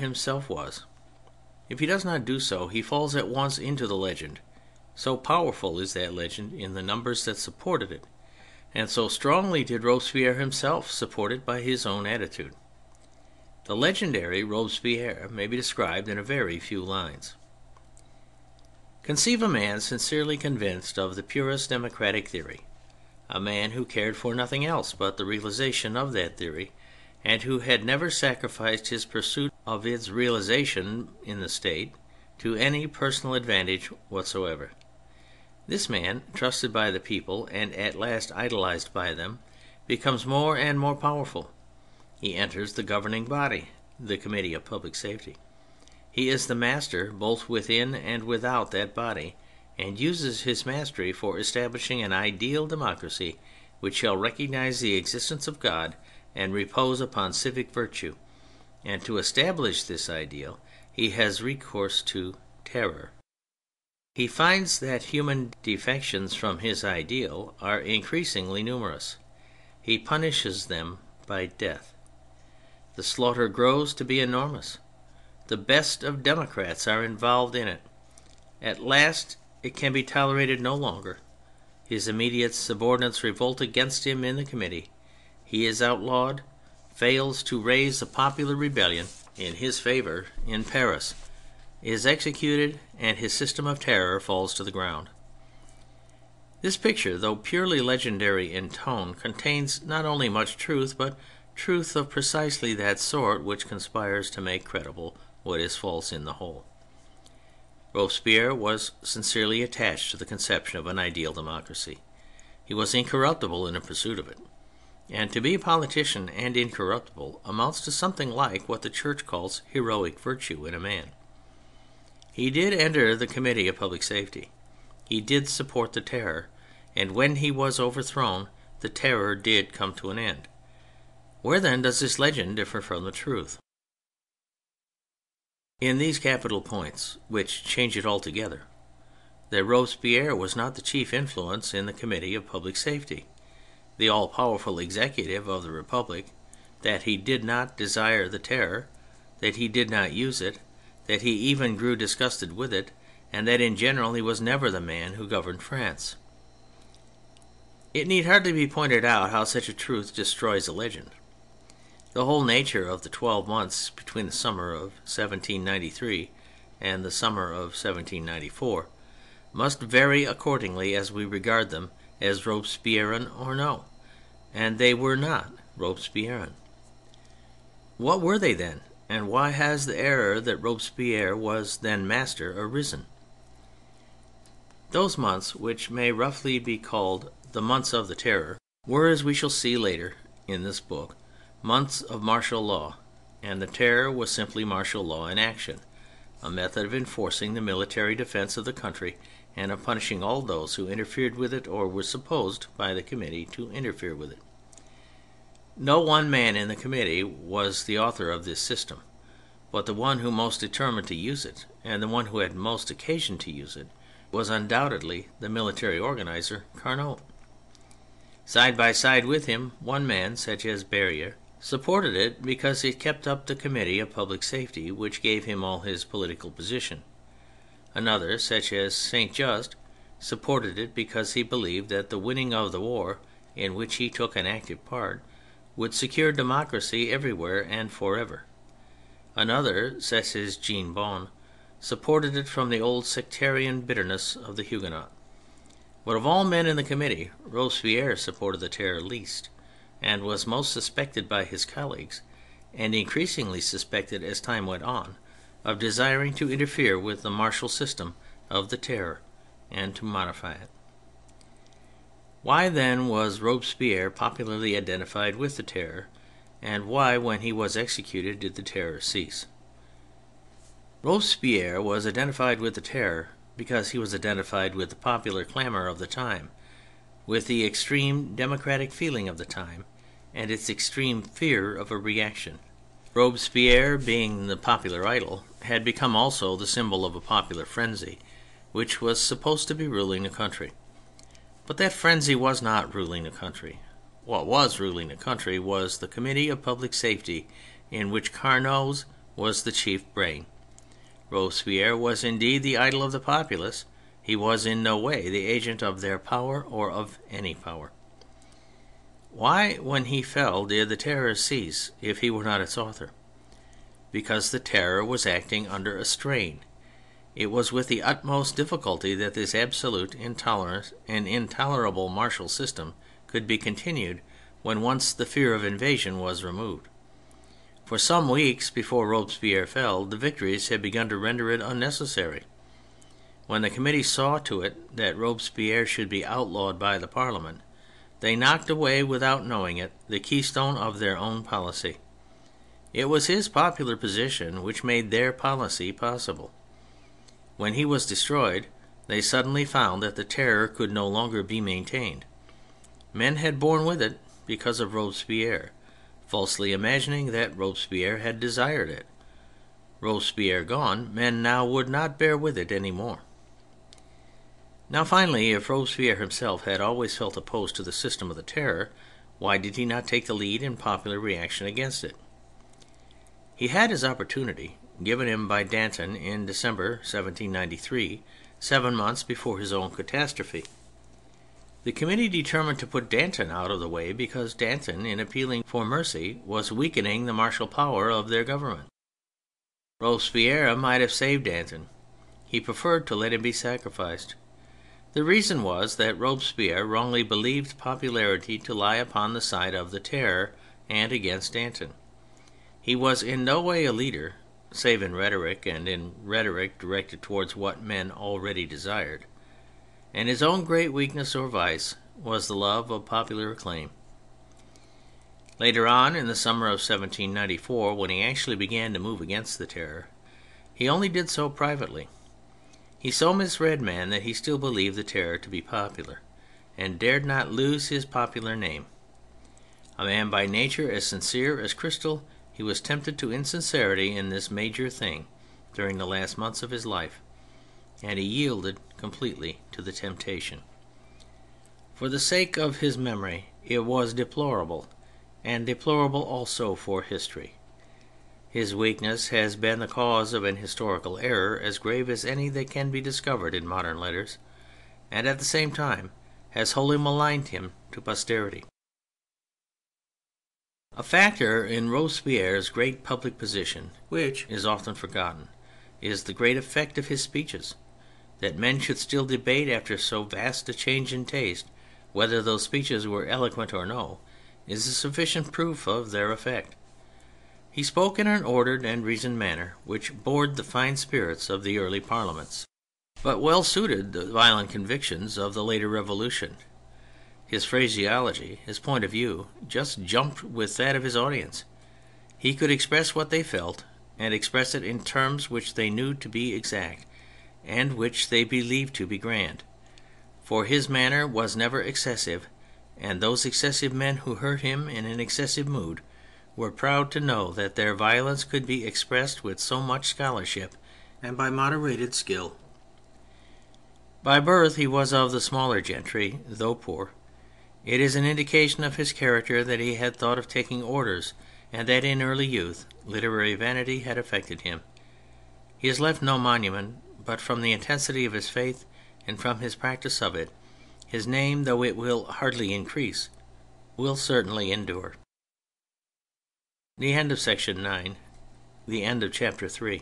himself was. If he does not do so, he falls at once into the legend. So powerful is that legend in the numbers that supported it, and so strongly did Robespierre himself support it by his own attitude. The legendary Robespierre may be described in a very few lines. Conceive a man sincerely convinced of the purest democratic theory, a man who cared for nothing else but the realization of that theory, and who had never sacrificed his pursuit of its realization in the state to any personal advantage whatsoever. This man, trusted by the people and at last idolized by them, becomes more and more powerful. He enters the governing body, the Committee of Public Safety. He is the master both within and without that body, and uses his mastery for establishing an ideal democracy which shall recognize the existence of God and repose upon civic virtue. And to establish this ideal he has recourse to terror. He finds that human defections from his ideal are increasingly numerous. He punishes them by death. The slaughter grows to be enormous. The best of democrats are involved in it. At last it can be tolerated no longer. His immediate subordinates revolt against him in the committee. He is outlawed, fails to raise a popular rebellion in his favor in Paris, is executed, and his system of terror falls to the ground. This picture, though purely legendary in tone, contains not only much truth, but truth of precisely that sort which conspires to make credible what is false in the whole. Robespierre was sincerely attached to the conception of an ideal democracy. He was incorruptible in the pursuit of it. And to be a politician and incorruptible amounts to something like what the Church calls heroic virtue in a man. He did enter the Committee of Public Safety. He did support the terror, and when he was overthrown, the terror did come to an end. Where then does this legend differ from the truth? In these capital points, which change it altogether: that Robespierre was not the chief influence in the Committee of Public Safety, the all-powerful executive of the Republic, that he did not desire the terror, that he did not use it, that he even grew disgusted with it, and that in general he was never the man who governed France. It need hardly be pointed out how such a truth destroys a legend. The whole nature of the 12 months between the summer of 1793 and the summer of 1794 must vary accordingly as we regard them as Robespierrean or no, and they were not Robespierrean. What were they then, and why has the error that Robespierre was then master arisen? Those months, which may roughly be called the months of the terror, were, as we shall see later in this book, months of martial law, and the terror was simply martial law in action, a method of enforcing the military defense of the country and of punishing all those who interfered with it or were supposed by the committee to interfere with it. No one man in the committee was the author of this system, but the one who most determined to use it, and the one who had most occasion to use it, was undoubtedly the military organizer, Carnot. Side by side with him, one man, such as Barrière, supported it because it kept up the Committee of Public Safety, which gave him all his political position. Another, such as Saint Just, supported it because he believed that the winning of the war, in which he took an active part, would secure democracy everywhere and forever. Another, such as Jean Bon, supported it from the old sectarian bitterness of the Huguenot. But of all men in the committee, Robespierre supported the terror least, and was most suspected by his colleagues, and increasingly suspected as time went on, of desiring to interfere with the martial system of the terror and to modify it. Why then was Robespierre popularly identified with the terror, and why, when he was executed, did the terror cease? Robespierre was identified with the terror because he was identified with the popular clamour of the time, with the extreme democratic feeling of the time, and its extreme fear of a reaction. Robespierre, being the popular idol, had become also the symbol of a popular frenzy, which was supposed to be ruling the country. But that frenzy was not ruling the country. What was ruling the country was the Committee of Public Safety, in which Carnot's was the chief brain. Robespierre was indeed the idol of the populace. He was in no way the agent of their power or of any power. Why, when he fell, did the Terror cease if he were not its author? Because the Terror was acting under a strain. It was with the utmost difficulty that this absolute, intolerant and intolerable martial system could be continued when once the fear of invasion was removed. For some weeks before Robespierre fell, the victories had begun to render it unnecessary. When the committee saw to it that Robespierre should be outlawed by the Parliament, they knocked away, without knowing it, the keystone of their own policy. It was his popular position which made their policy possible. When he was destroyed, they suddenly found that the Terror could no longer be maintained. Men had borne with it because of Robespierre, falsely imagining that Robespierre had desired it. Robespierre gone, men now would not bear with it any more. Now finally, if Robespierre himself had always felt opposed to the system of the Terror, why did he not take the lead in popular reaction against it? He had his opportunity, given him by Danton in December 1793, 7 months before his own catastrophe. The committee determined to put Danton out of the way because Danton, in appealing for mercy, was weakening the martial power of their government. Robespierre might have saved Danton. He preferred to let him be sacrificed. The reason was that Robespierre wrongly believed popularity to lie upon the side of the Terror and against Danton. He was in no way a leader, save in rhetoric, and in rhetoric directed towards what men already desired. And his own great weakness or vice was the love of popular acclaim. Later on, in the summer of 1794, when he actually began to move against the Terror, he only did so privately. He so misread men that he still believed the Terror to be popular, and dared not lose his popular name. A man by nature as sincere as crystal, he was tempted to insincerity in this major thing during the last months of his life, and he yielded completely to the temptation. For the sake of his memory, it was deplorable, and deplorable also for history. His weakness has been the cause of an historical error as grave as any that can be discovered in modern letters, and at the same time has wholly maligned him to posterity. A factor in Robespierre's great public position, which is often forgotten, is the great effect of his speeches. That men should still debate after so vast a change in taste whether those speeches were eloquent or no, is a sufficient proof of their effect. He spoke in an ordered and reasoned manner which bored the fine spirits of the early parliaments, but well suited the violent convictions of the later Revolution. His phraseology, his point of view, just jumped with that of his audience. He could express what they felt, and express it in terms which they knew to be exact, and which they believed to be grand. For his manner was never excessive, and those excessive men who heard him in an excessive mood were proud to know that their violence could be expressed with so much scholarship and by moderated skill. By birth he was of the smaller gentry, though poor. It is an indication of his character that he had thought of taking orders, and that in early youth literary vanity had affected him. He has left no monument, but from the intensity of his faith and from his practice of it, his name, though it will hardly increase, will certainly endure. The end of section 9. The end of chapter 3.